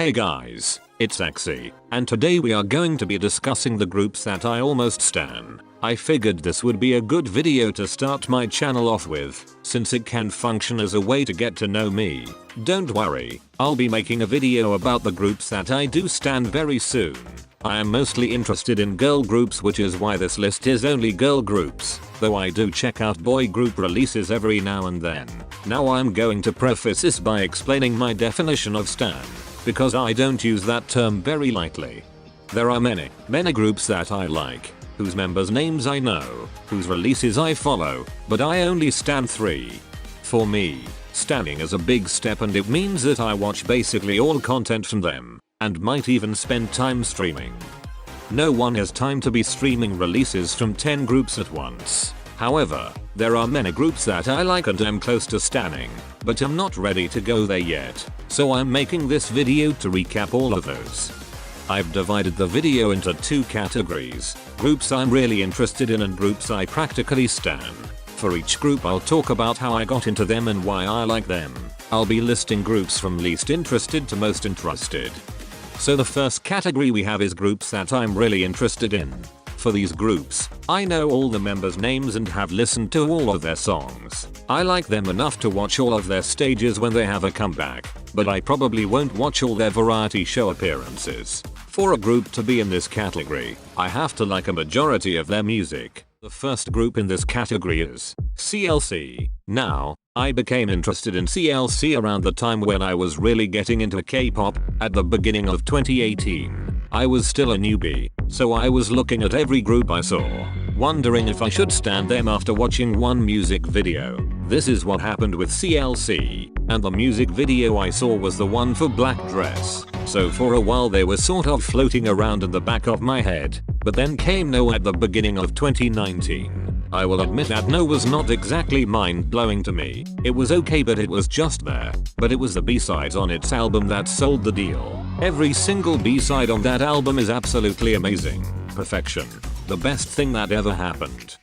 Hey guys, it's Axie, and today we are going to be discussing the groups that I almost stan. I figured this would be a good video to start my channel off with, since it can function as a way to get to know me. Don't worry, I'll be making a video about the groups that I do stan very soon. I am mostly interested in girl groups, which is why this list is only girl groups, though I do check out boy group releases every now and then. Now I'm going to preface this by explaining my definition of stan, because I don't use that term very lightly. There are many groups that I like, whose members' names I know, whose releases I follow, but I only stan 3. For me, stanning is a big step, and it means that I watch basically all content from them, and might even spend time streaming. No one has time to be streaming releases from 10 groups at once. However, there are many groups that I like and am close to stanning, but I'm not ready to go there yet, so I'm making this video to recap all of those. I've divided the video into 2 categories: groups I'm really interested in and groups I practically stan. For each group I'll talk about how I got into them and why I like them. I'll be listing groups from least interested to most interested. So the first category we have is groups that I'm really interested in. For these groups, I know all the members' names and have listened to all of their songs. I like them enough to watch all of their stages when they have a comeback, but I probably won't watch all their variety show appearances. For a group to be in this category, I have to like a majority of their music. The first group in this category is CLC. Now, I became interested in CLC around the time when I was really getting into K-pop, at the beginning of 2018. I was still a newbie, so I was looking at every group I saw, wondering if I should stan them after watching one music video. This is what happened with CLC, and the music video I saw was the one for Black Dress. So for a while they were sort of floating around in the back of my head, but then came No at the beginning of 2019. I will admit that No was not exactly mind-blowing to me. It was okay, but it was just there. But it was the B-sides on its album that sold the deal. Every single B-side on that album is absolutely amazing. Perfection. The best thing that ever happened.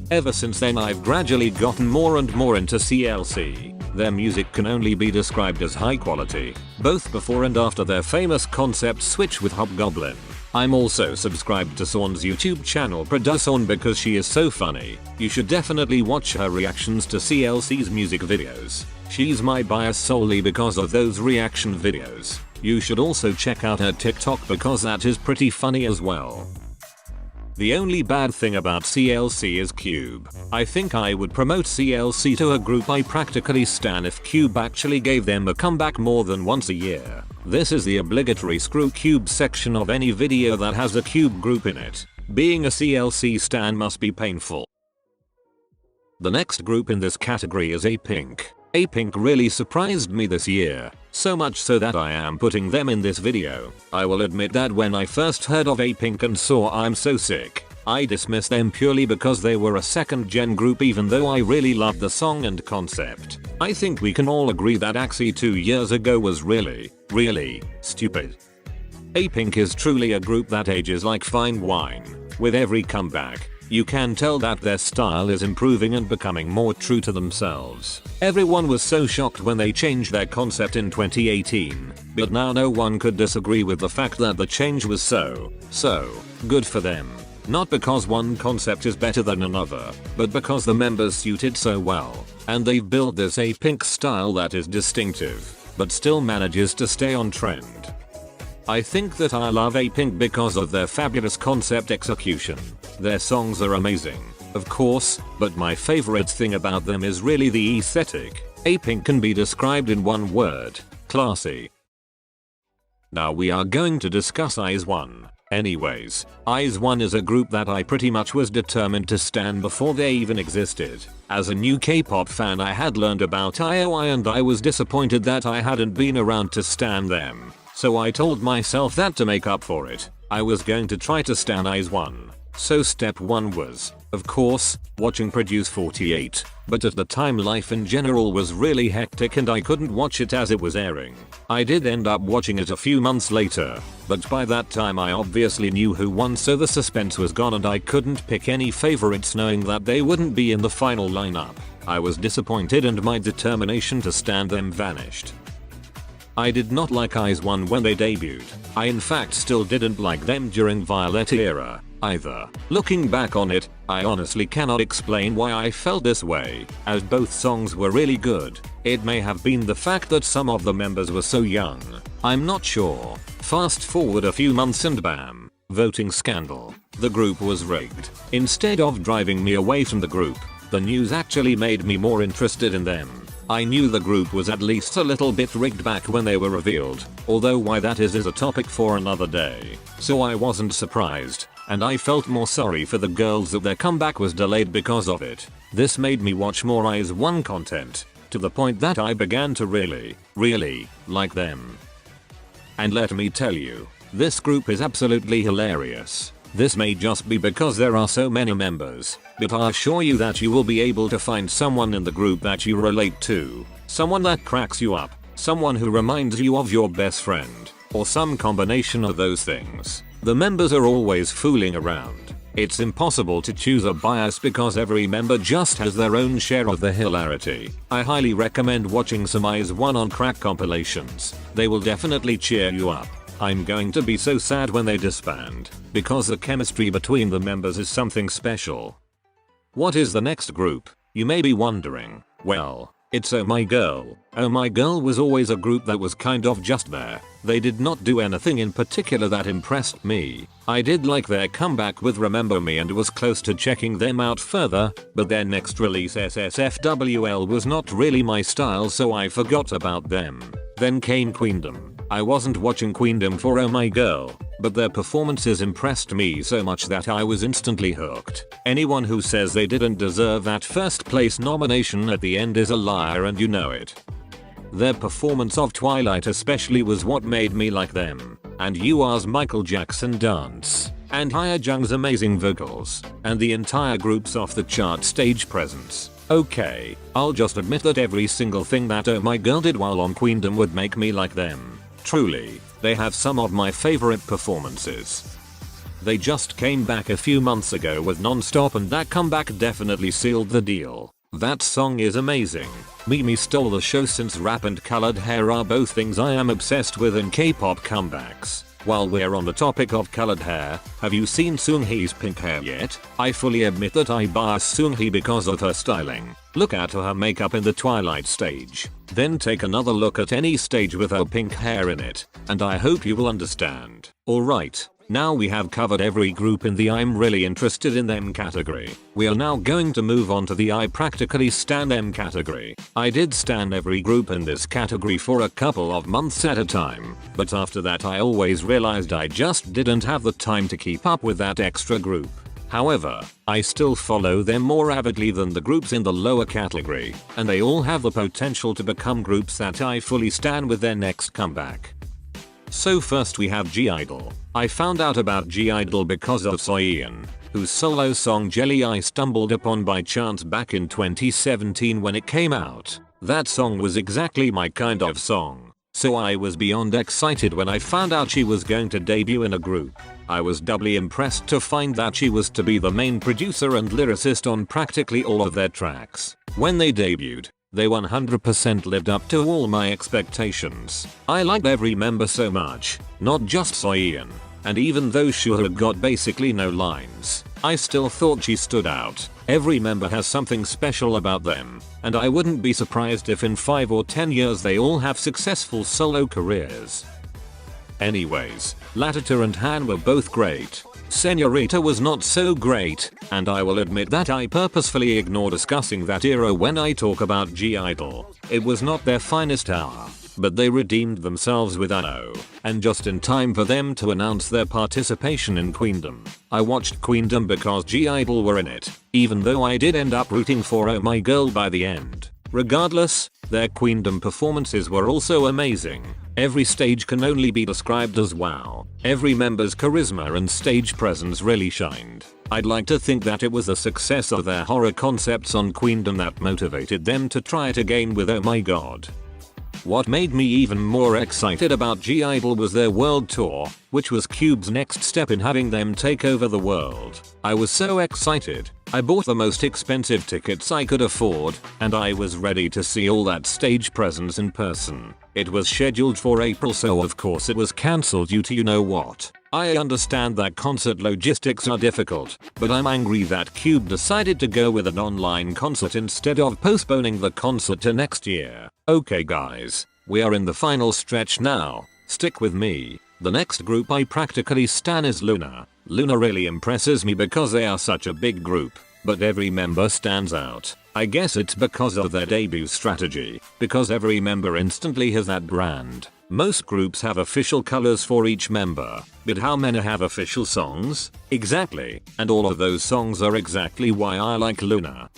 Ever since then I've gradually gotten more and more into CLC. Their music can only be described as high quality, both before and after their famous concept switch with Hobgoblin. I'm also subscribed to Sawn's YouTube channel Produce because she is so funny. You should definitely watch her reactions to CLC's music videos. She's my bias solely because of those reaction videos. You should also check out her TikTok because that is pretty funny as well. The only bad thing about CLC is Cube. I think I would promote CLC to a group I practically stan if Cube actually gave them a comeback more than once a year. This is the obligatory screw Cube section of any video that has a Cube group in it. Being a CLC stan must be painful. The next group in this category is APink. APink really surprised me this year, so much so that I am putting them in this video. I will admit that when I first heard of APink and saw I'm So Sick, I dismissed them purely because they were a second gen group, even though I really loved the song and concept. I think we can all agree that Axie 2 years ago was really stupid. APink is truly a group that ages like fine wine. With every comeback, you can tell that their style is improving and becoming more true to themselves. Everyone was so shocked when they changed their concept in 2018, but now no one could disagree with the fact that the change was so good for them. Not because one concept is better than another, but because the members suit it so well, and they've built this APink style that is distinctive, but still manages to stay on trend. I think that I love APink because of their fabulous concept execution. Their songs are amazing, of course, but my favorite thing about them is really the aesthetic. APink can be described in one word: classy. Now we are going to discuss IZ*ONE. Anyways, IZ*ONE is a group that I pretty much was determined to stan before they even existed. As a new K-pop fan, I had learned about IOI and I was disappointed that I hadn't been around to stan them. So I told myself that to make up for it, I was going to try to stan IZ*ONE. So step 1 was, of course, watching Produce 48, but at the time life in general was really hectic and I couldn't watch it as it was airing. I did end up watching it a few months later, but by that time I obviously knew who won, so the suspense was gone and I couldn't pick any favorites knowing that they wouldn't be in the final lineup. I was disappointed and my determination to stan them vanished. I did not like IZ*ONE when they debuted. I in fact still didn't like them during Violet era either. Looking back on it, I honestly cannot explain why I felt this way, as both songs were really good. It may have been the fact that some of the members were so young. I'm not sure. Fast forward a few months and bam. Voting scandal. The group was rigged. Instead of driving me away from the group, the news actually made me more interested in them. I knew the group was at least a little bit rigged back when they were revealed, although why that is a topic for another day. So I wasn't surprised, and I felt more sorry for the girls that their comeback was delayed because of it. This made me watch more IZ*ONE content, to the point that I began to really like them. And let me tell you, this group is absolutely hilarious. This may just be because there are so many members, but I assure you that you will be able to find someone in the group that you relate to. Someone that cracks you up, someone who reminds you of your best friend, or some combination of those things. The members are always fooling around. It's impossible to choose a bias because every member just has their own share of the hilarity. I highly recommend watching some IZ*ONE on crack compilations. They will definitely cheer you up. I'm going to be so sad when they disband, because the chemistry between the members is something special. What is the next group, you may be wondering? Well, it's Oh My Girl. Oh My Girl was always a group that was kind of just there. They did not do anything in particular that impressed me. I did like their comeback with Remember Me and was close to checking them out further, but their next release SSFWL was not really my style, so I forgot about them. Then came Queendom. I wasn't watching Queendom for Oh My Girl, but their performances impressed me so much that I was instantly hooked. Anyone who says they didn't deserve that first place nomination at the end is a liar, and you know it. Their performance of Twilight especially was what made me like them, and Yua's Michael Jackson dance, and Hyojung's amazing vocals, and the entire group's off the chart stage presence. Okay, I'll just admit that every single thing that Oh My Girl did while on Queendom would make me like them. Truly, they have some of my favorite performances. They just came back a few months ago with Non-Stop, and that comeback definitely sealed the deal. That song is amazing. Mimi stole the show since rap and colored hair are both things I am obsessed with in K-pop comebacks. While we're on the topic of colored hair, have you seen Seunghee's pink hair yet? I fully admit that I bias Seunghee because of her styling. Look at her makeup in the Twilight stage. Then take another look at any stage with her pink hair in it, and I hope you will understand. Alright, now we have covered every group in the I'm really interested in them category. We are now going to move on to the I practically stan them category. I did stan every group in this category for a couple of months at a time, but after that I always realized I just didn't have the time to keep up with that extra group. However, I still follow them more avidly than the groups in the lower category, and they all have the potential to become groups that I fully stan with their next comeback. So first we have G-Idol. I found out about G-Idol because of Soyeon, whose solo song Jelly I stumbled upon by chance back in 2017 when it came out. That song was exactly my kind of song, so I was beyond excited when I found out she was going to debut in a group. I was doubly impressed to find that she was to be the main producer and lyricist on practically all of their tracks. When they debuted, they 100% lived up to all my expectations. I liked every member so much, not just Soyeon, and even though Suha got basically no lines, I still thought she stood out. Every member has something special about them, and I wouldn't be surprised if in 5 or 10 years they all have successful solo careers. Anyways, Latita and Han were both great. Senorita was not so great, and I will admit that I purposefully ignore discussing that era when I talk about G-Idol. It was not their finest hour, but they redeemed themselves with ANO, and just in time for them to announce their participation in Queendom. I watched Queendom because G-Idol were in it, even though I did end up rooting for Oh My Girl by the end. Regardless, their Queendom performances were also amazing. Every stage can only be described as wow. Every member's charisma and stage presence really shined. I'd like to think that it was the success of their horror concepts on Queendom that motivated them to try it again with Oh My God. What made me even more excited about G-Idol was their world tour, which was Cube's next step in having them take over the world. I was so excited. I bought the most expensive tickets I could afford, and I was ready to see all that stage presence in person. It was scheduled for April, so of course it was cancelled due to you know what. I understand that concert logistics are difficult, but I'm angry that Cube decided to go with an online concert instead of postponing the concert to next year. Okay guys, we are in the final stretch now. Stick with me. The next group I practically stan is LOONA. LOONA really impresses me because they are such a big group, but every member stands out. I guess it's because of their debut strategy, because every member instantly has that brand. Most groups have official colors for each member, but how many have official songs? Exactly, and all of those songs are exactly why I like LOONA.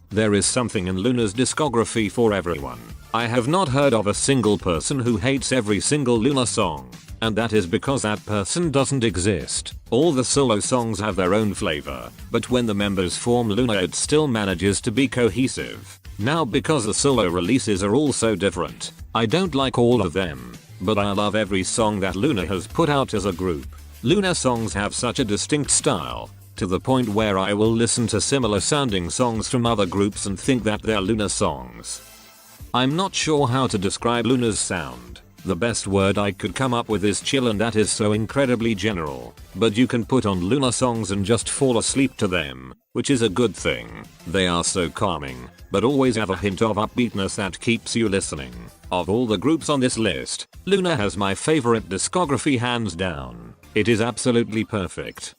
There is something in LOONA's discography for everyone. I have not heard of a single person who hates every single LOONA song, and that is because that person doesn't exist. All the solo songs have their own flavor, but when the members form LOONA it still manages to be cohesive. Now because the solo releases are all so different, I don't like all of them, but I love every song that LOONA has put out as a group. LOONA songs have such a distinct style, to the point where I will listen to similar sounding songs from other groups and think that they're LOONA songs. I'm not sure how to describe LOONA's sound. The best word I could come up with is chill, and that is so incredibly general, but you can put on LOONA songs and just fall asleep to them, which is a good thing. They are so calming, but always have a hint of upbeatness that keeps you listening. Of all the groups on this list, LOONA has my favorite discography hands down. It is absolutely perfect.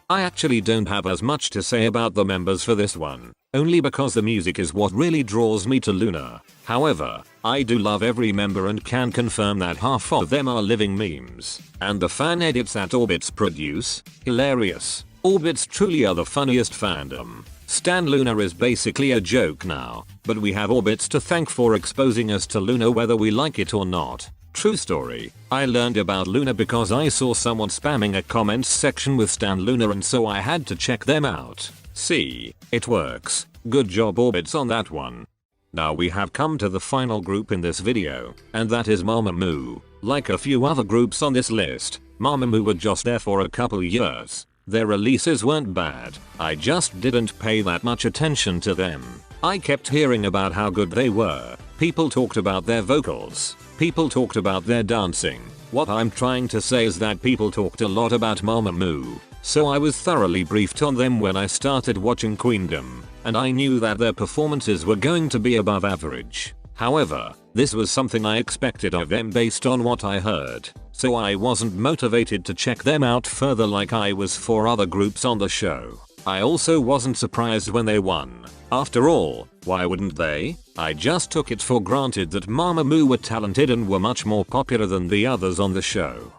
I actually don't have as much to say about the members for this one, only because the music is what really draws me to LOONA. However, I do love every member and can confirm that half of them are living memes. And the fan edits that Orbits produce? Hilarious. Orbits truly are the funniest fandom. Stan LOONA is basically a joke now, but we have Orbits to thank for exposing us to LOONA whether we like it or not. True story, I learned about LOONA because I saw someone spamming a comments section with Stan LOONA, and so I had to check them out. See, it works. Good job Orbits on that one. Now we have come to the final group in this video, and that is Mamamoo. Like a few other groups on this list, Mamamoo were just there for a couple years. Their releases weren't bad, I just didn't pay that much attention to them. I kept hearing about how good they were. People talked about their vocals. People talked about their dancing. What I'm trying to say is that people talked a lot about Mamamoo, so I was thoroughly briefed on them when I started watching Queendom, and I knew that their performances were going to be above average. However, this was something I expected of them based on what I heard, so I wasn't motivated to check them out further like I was for other groups on the show. I also wasn't surprised when they won. After all, why wouldn't they? I just took it for granted that Mamamoo were talented and were much more popular than the others on the show.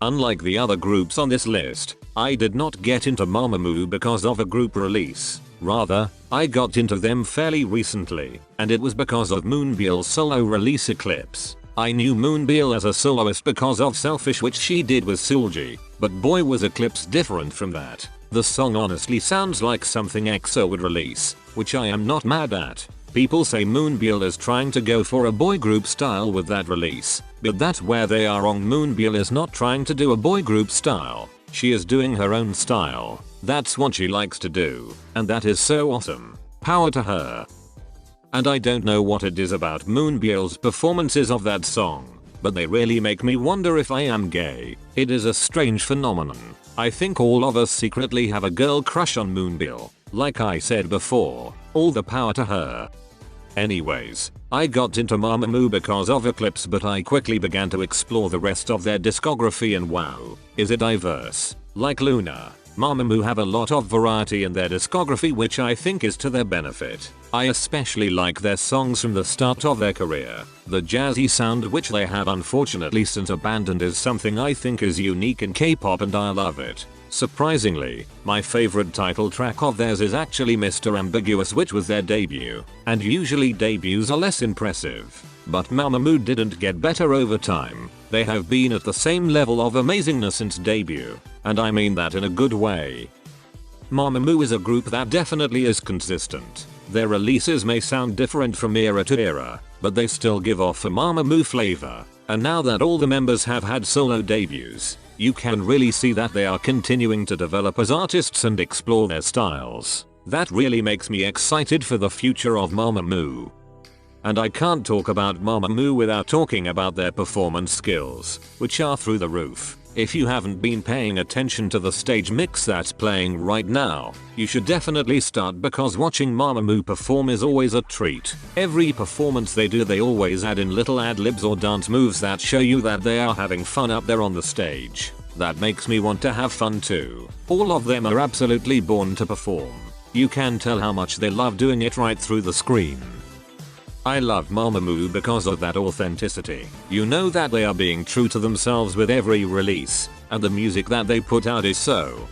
Unlike the other groups on this list, I did not get into Mamamoo because of a group release. Rather, I got into them fairly recently, and it was because of Moonbyul's solo release Eclipse. I knew Moonbyul as a soloist because of Selfish, which she did with Soolji, but boy was Eclipse different from that. The song honestly sounds like something EXO would release, which I am not mad at. People say Moonbyul is trying to go for a boy group style with that release, but that's where they are wrong. Moonbyul is not trying to do a boy group style. She is doing her own style. That's what she likes to do, and that is so awesome. Power to her. And I don't know what it is about Moonbyul's performances of that song, but they really make me wonder if I am gay. It is a strange phenomenon. I think all of us secretly have a girl crush on Moonbyul. Like I said before, all the power to her. Anyways, I got into Mamamoo because of Eclipse, but I quickly began to explore the rest of their discography, and wow, is it diverse. Like LOONA, Mamamoo have a lot of variety in their discography, which I think is to their benefit. I especially like their songs from the start of their career. The jazzy sound which they have unfortunately since abandoned is something I think is unique in K-pop, and I love it. Surprisingly, my favorite title track of theirs is actually Mr. Ambiguous, which was their debut, and usually debuts are less impressive. But Mamamoo didn't get better over time. They have been at the same level of amazingness since debut, and I mean that in a good way. Mamamoo is a group that definitely is consistent. Their releases may sound different from era to era, but they still give off a Mamamoo flavor, and now that all the members have had solo debuts, you can really see that they are continuing to develop as artists and explore their styles. That really makes me excited for the future of Mamamoo. And I can't talk about Mamamoo without talking about their performance skills, which are through the roof. If you haven't been paying attention to the stage mix that's playing right now, you should definitely start, because watching Mamamoo perform is always a treat. Every performance they do, they always add in little ad-libs or dance moves that show you that they are having fun up there on the stage. That makes me want to have fun too. All of them are absolutely born to perform. You can tell how much they love doing it right through the screen. I love Mamamoo because of that authenticity. You know that they are being true to themselves with every release, and the music that they put out is so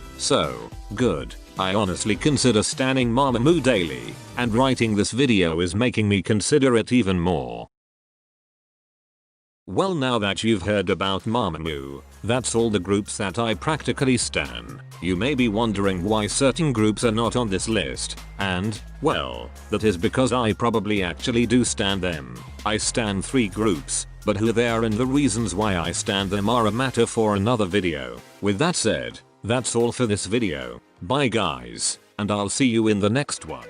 good. I honestly consider stanning Mamamoo daily, and writing this video is making me consider it even more. Well, now that you've heard about Mamamoo, that's all the groups that I practically stan. You may be wondering why certain groups are not on this list, and, well, that is because I probably actually do stan them. I stan 3 groups, but who they are and the reasons why I stan them are a matter for another video. With that said, that's all for this video. Bye guys, and I'll see you in the next one.